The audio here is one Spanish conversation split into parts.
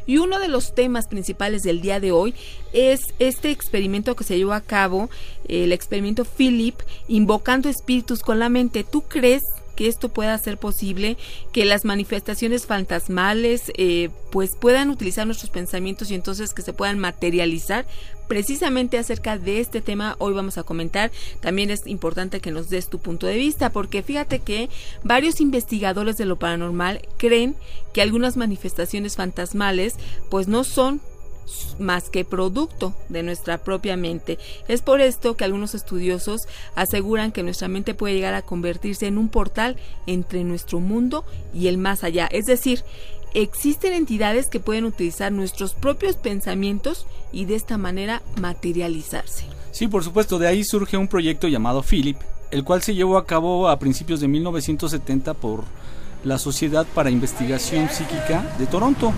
Y uno de los temas principales del día de hoy es este experimento que se llevó a cabo, el experimento Philip, invocando espíritus con la mente. ¿Tú crees que esto pueda ser posible, que las manifestaciones fantasmales pues puedan utilizar nuestros pensamientos y entonces que se puedan materializar? Precisamente acerca de este tema hoy vamos a comentar. También es importante que nos des tu punto de vista, porque fíjate que varios investigadores de lo paranormal creen que algunas manifestaciones fantasmales pues no son más que producto de nuestra propia mente. Es por esto que algunos estudiosos aseguran que nuestra mente puede llegar a convertirse en un portal entre nuestro mundo y el más allá. Es decir, existen entidades que pueden utilizar nuestros propios pensamientos y de esta manera materializarse. Sí, por supuesto, de ahí surge un proyecto llamado Philip, el cual se llevó a cabo a principios de 1970 por la Sociedad para Investigación Psíquica de Toronto.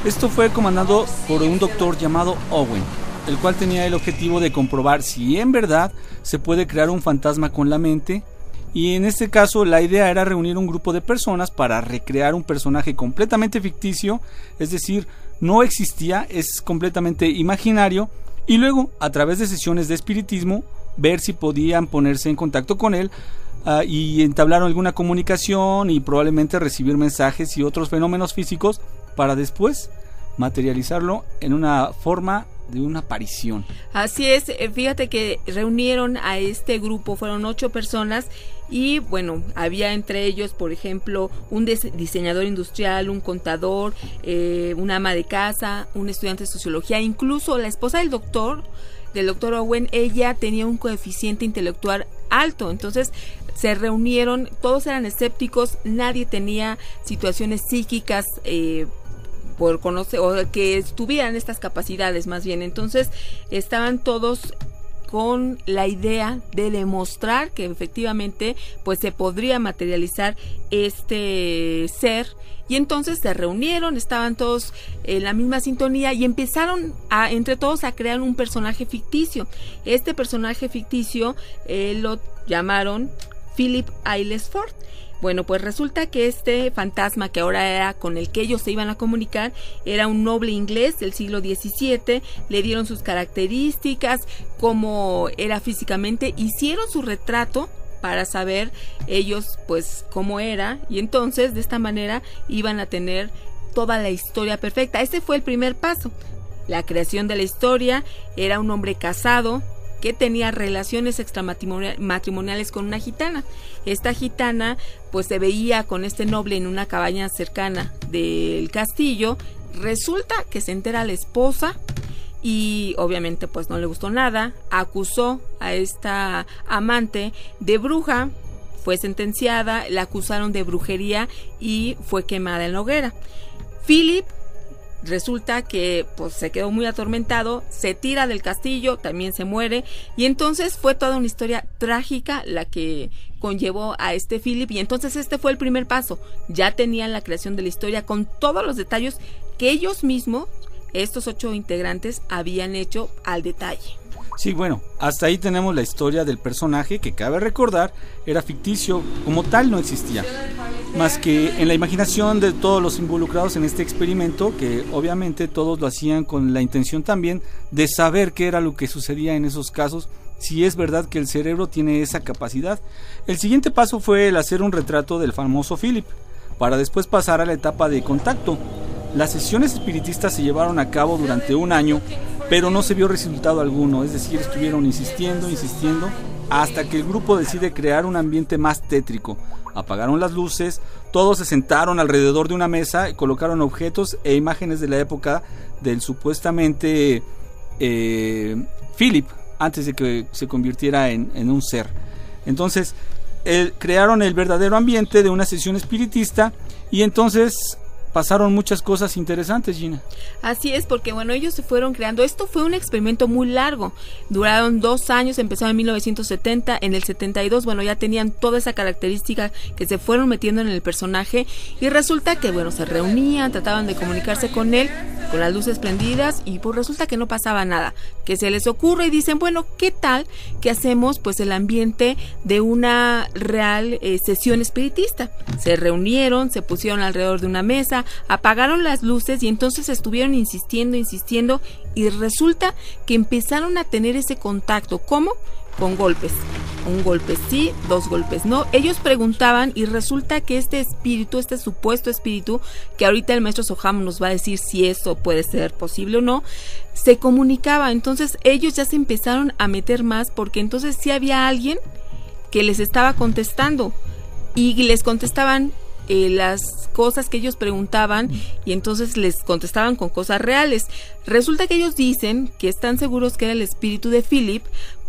Esto fue comandado por un doctor llamado Owen, el cual tenía el objetivo de comprobar si en verdad se puede crear un fantasma con la mente, y en este caso la idea era reunir un grupo de personas para recrear un personaje completamente ficticio, es decir, no existía, es completamente imaginario, y luego a través de sesiones de espiritismo ver si podían ponerse en contacto con él y entablaron alguna comunicación y probablemente recibir mensajes y otros fenómenos físicos para después materializarlo en una forma de una aparición. Así es, fíjate que reunieron a este grupo, fueron 8 personas y bueno, había entre ellos, por ejemplo, un diseñador industrial, un contador, una ama de casa, un estudiante de sociología, incluso la esposa del doctor Owen, ella tenía un coeficiente intelectual alto, entonces se reunieron, todos eran escépticos, nadie tenía situaciones psíquicas por conocer o que tuvieran estas capacidades más bien. Entonces estaban todos con la idea de demostrar que efectivamente pues se podría materializar este ser, y entonces se reunieron, estaban todos en la misma sintonía y empezaron entre todos a crear un personaje ficticio. Este personaje ficticio lo llamaron Philip Aylesford. Bueno, pues resulta que este fantasma que ahora era con el que ellos se iban a comunicar era un noble inglés del siglo XVII, le dieron sus características, cómo era físicamente, hicieron su retrato para saber ellos pues cómo era, y entonces de esta manera iban a tener toda la historia perfecta. Ese fue el primer paso, la creación de la historia. Era un hombre casado que tenía relaciones extramatrimoniales con una gitana. Esta gitana pues se veía con este noble en una cabaña cercana del castillo. Resulta que se entera la esposa y obviamente pues no le gustó nada, acusó a esta amante de bruja, fue sentenciada, la acusaron de brujería y fue quemada en la hoguera. Philip resulta que pues se quedó muy atormentado, se tira del castillo, también se muere, y entonces fue toda una historia trágica la que conllevó a este Philip, y entonces este fue el primer paso. Ya tenían la creación de la historia con todos los detalles que ellos mismos, estos 8 integrantes, habían hecho al detalle. Sí, bueno, hasta ahí tenemos la historia del personaje, que cabe recordar era ficticio, como tal no existía, más que en la imaginación de todos los involucrados en este experimento, que obviamente todos lo hacían con la intención también de saber qué era lo que sucedía en esos casos, si es verdad que el cerebro tiene esa capacidad. El siguiente paso fue el hacer un retrato del famoso Philip, para después pasar a la etapa de contacto. Las sesiones espiritistas se llevaron a cabo durante un año, pero no se vio resultado alguno, es decir, estuvieron insistiendo, hasta que el grupo decide crear un ambiente más tétrico. Apagaron las luces, todos se sentaron alrededor de una mesa y colocaron objetos e imágenes de la época del supuestamente Philip, antes de que se convirtiera en un ser. Entonces crearon el verdadero ambiente de una sesión espiritista, y entonces pasaron muchas cosas interesantes, Gina. Así es, porque bueno, ellos se fueron creando. Esto fue un experimento muy largo, duraron 2 años, empezaron en 1970, en el 72, bueno, ya tenían toda esa característica que se fueron metiendo en el personaje, y resulta que bueno, se reunían, trataban de comunicarse con él, con las luces prendidas, y pues resulta que no pasaba nada, que se les ocurre y dicen, bueno, ¿qué tal que hacemos pues el ambiente de una real sesión espiritista? Se reunieron, se pusieron alrededor de una mesa, nada, apagaron las luces y entonces estuvieron insistiendo y resulta que empezaron a tener ese contacto. ¿Cómo? Con golpes. Un golpe sí, 2 golpes no. Ellos preguntaban y resulta que este espíritu, este supuesto espíritu, que ahorita el maestro Soham nos va a decir si eso puede ser posible o no, se comunicaba. Entonces ellos ya se empezaron a meter más porque entonces sí había alguien que les estaba contestando y les contestaban las cosas que ellos preguntaban y entonces les contestaban con cosas reales. Resulta que ellos dicen que están seguros que era el espíritu de Philip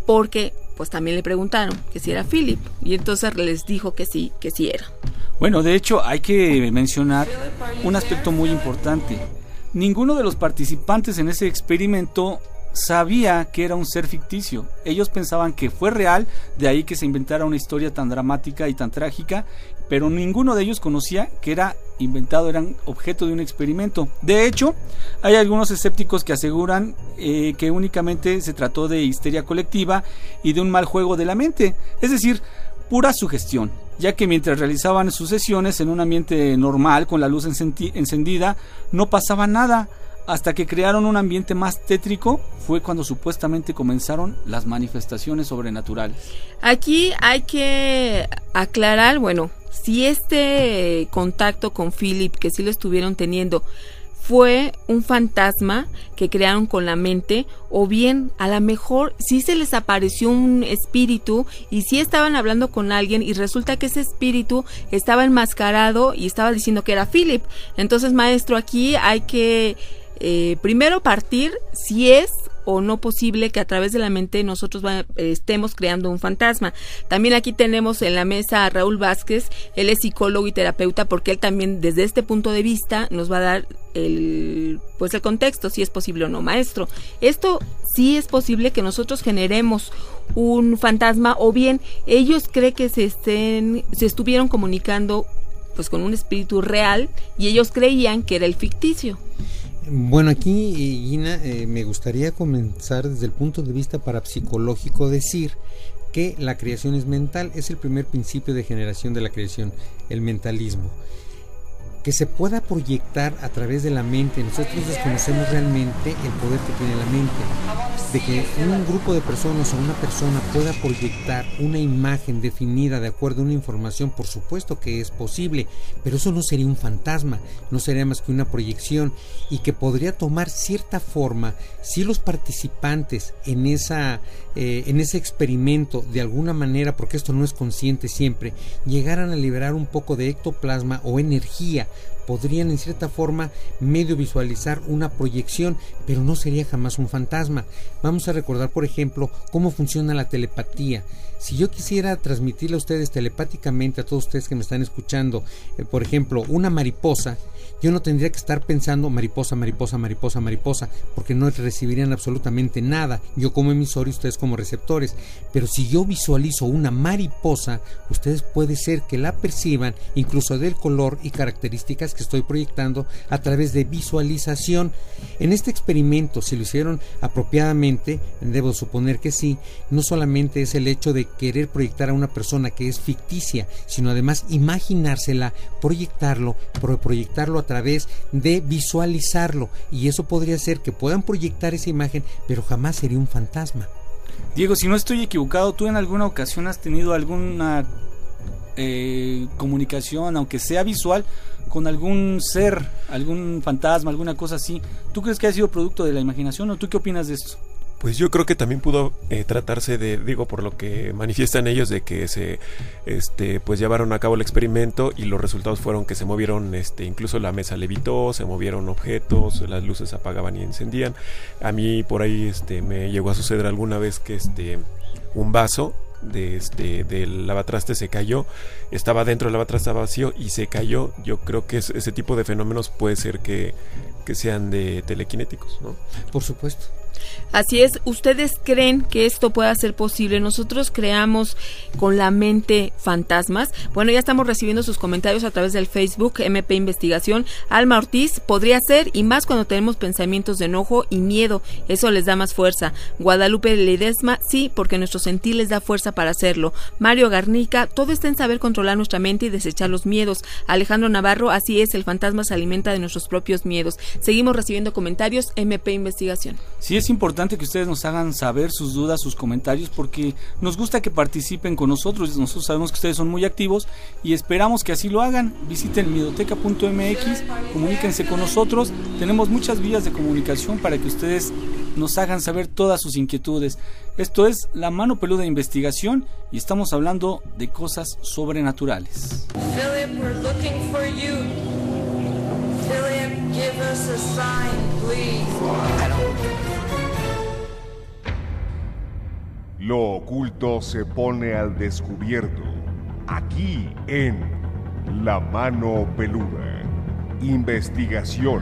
porque pues también le preguntaron que si era Philip y entonces les dijo que sí era. Bueno, de hecho hay que mencionar un aspecto muy importante. Ninguno de los participantes en ese experimento sabía que era un ser ficticio. Ellos pensaban que fue real, de ahí que se inventara una historia tan dramática y tan trágica, pero ninguno de ellos conocía que era inventado, eran objeto de un experimento. De hecho, hay algunos escépticos que aseguran que únicamente se trató de histeria colectiva y de un mal juego de la mente, es decir, pura sugestión, ya que mientras realizaban sus sesiones en un ambiente normal con la luz encendida, no pasaba nada. Hasta que crearon un ambiente más tétrico, fue cuando supuestamente comenzaron las manifestaciones sobrenaturales. Aquí hay que aclarar, bueno, si este contacto con Philip, que sí lo estuvieron teniendo, fue un fantasma que crearon con la mente, o bien a lo mejor sí se les apareció un espíritu y sí estaban hablando con alguien y resulta que ese espíritu estaba enmascarado y estaba diciendo que era Philip. Entonces, maestro, aquí hay que primero partir si es o no posible que a través de la mente nosotros estemos creando un fantasma. También aquí tenemos en la mesa a Raúl Vázquez, él es psicólogo y terapeuta, porque él también desde este punto de vista nos va a dar el contexto, si es posible o no. Maestro, esto sí es posible que nosotros generemos un fantasma, o bien ellos creen que se estuvieron comunicando pues con un espíritu real y ellos creían que era el ficticio. Bueno, aquí, Gina, me gustaría comenzar desde el punto de vista parapsicológico, decir que la creación es mental, es el primer principio de generación de la creación, el mentalismo. Que se pueda proyectar a través de la mente, nosotros desconocemos realmente el poder que tiene la mente, de que un grupo de personas o una persona pueda proyectar una imagen definida de acuerdo a una información, por supuesto que es posible, pero eso no sería un fantasma, no sería más que una proyección, y que podría tomar cierta forma si los participantes en ese experimento, de alguna manera, porque esto no es consciente siempre, llegaran a liberar un poco de ectoplasma o energía, podrían en cierta forma medio visualizar una proyección, pero no sería jamás un fantasma. Vamos a recordar, por ejemplo, cómo funciona la telepatía. Si yo quisiera transmitirle a ustedes telepáticamente, a todos ustedes que me están escuchando, por ejemplo, una mariposa, yo no tendría que estar pensando mariposa, mariposa, mariposa, mariposa, porque no recibirían absolutamente nada, yo como emisor y ustedes como receptores. Pero si yo visualizo una mariposa, ustedes puede ser que la perciban, incluso del color y características que estoy proyectando a través de visualización. En este experimento, si lo hicieron apropiadamente, debo suponer que sí, no solamente es el hecho de querer proyectar a una persona que es ficticia, sino además imaginársela, proyectarlo a través de visualizarlo, y eso podría ser que puedan proyectar esa imagen, pero jamás sería un fantasma. Diego, si no estoy equivocado, ¿tú en alguna ocasión has tenido alguna comunicación, aunque sea visual, con algún ser, algún fantasma, alguna cosa así? ¿Tú crees que ha sido producto de la imaginación o tú qué opinas de esto? Pues yo creo que también pudo tratarse de, digo, por lo que manifiestan ellos, de que se pues llevaron a cabo el experimento y los resultados fueron que se movieron, incluso la mesa levitó, se movieron objetos, las luces se apagaban y encendían. A mí por ahí me llegó a suceder alguna vez que un vaso del lavatraste se cayó, estaba dentro del lavatraste vacío y se cayó. Yo creo que ese tipo de fenómenos puede ser que sean de telequinéticos, ¿no? Por supuesto. Así es, ¿ustedes creen que esto pueda ser posible? Nosotros creamos con la mente fantasmas. Bueno, ya estamos recibiendo sus comentarios a través del Facebook, MP Investigación. Alma Ortiz, podría ser, y más cuando tenemos pensamientos de enojo y miedo, eso les da más fuerza. Guadalupe Ledesma, sí, porque nuestro sentir les da fuerza para hacerlo. Mario Garnica, todo está en saber controlar nuestra mente y desechar los miedos. Alejandro Navarro, así es, el fantasma se alimenta de nuestros propios miedos. Seguimos recibiendo comentarios, MP Investigación. Sí, es importante que ustedes nos hagan saber sus dudas, sus comentarios, porque nos gusta que participen con nosotros. Nosotros sabemos que ustedes son muy activos y esperamos que así lo hagan. Visiten miedoteca.mx, comuníquense con nosotros. Tenemos muchas vías de comunicación para que ustedes nos hagan saber todas sus inquietudes. Esto es La Mano Peluda de Investigación y estamos hablando de cosas sobrenaturales. Philip, we're looking for you. Philip, give us a sign, please. Lo oculto se pone al descubierto, aquí en La Mano Peluda. Investigación.